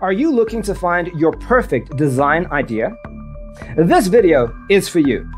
Are you looking to find your perfect design idea? This video is for you.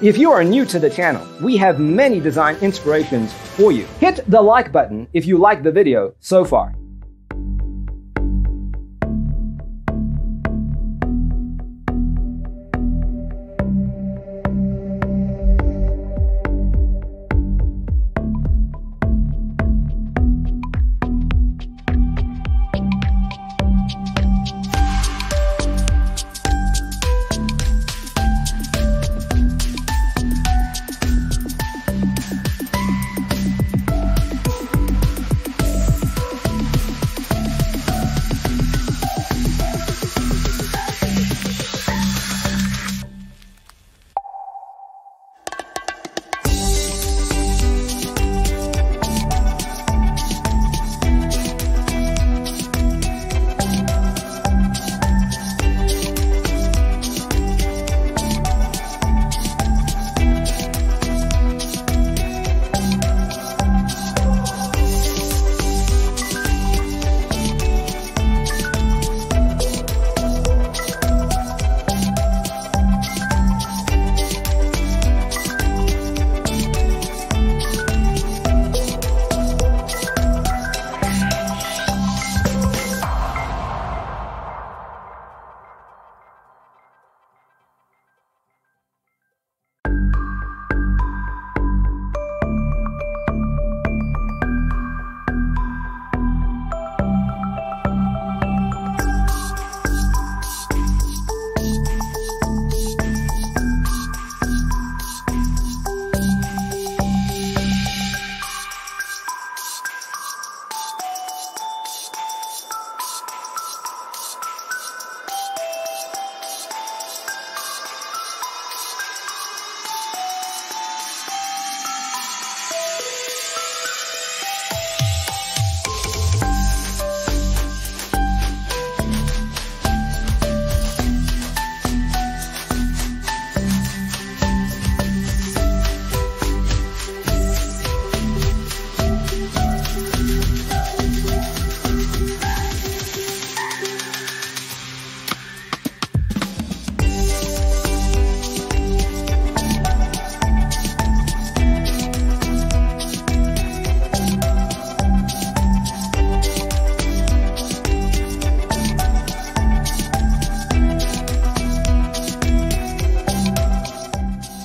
If you are new to the channel, we have many design inspirations for you. Hit the like button if you like the video so far.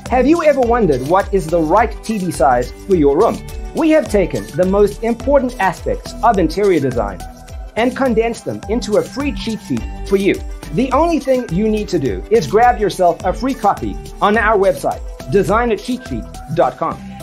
Have you ever wondered what is the right TV size for your room? We have taken the most important aspects of interior design and condensed them into a free cheat sheet for you. The only thing you need to do is grab yourself a free copy on our website, designercheatsheet.com.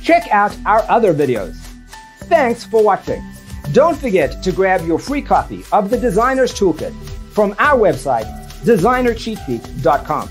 Check out our other videos. Thanks for watching. Don't forget to grab your free copy of the Designer's Toolkit from our website, designercheatsheet.com.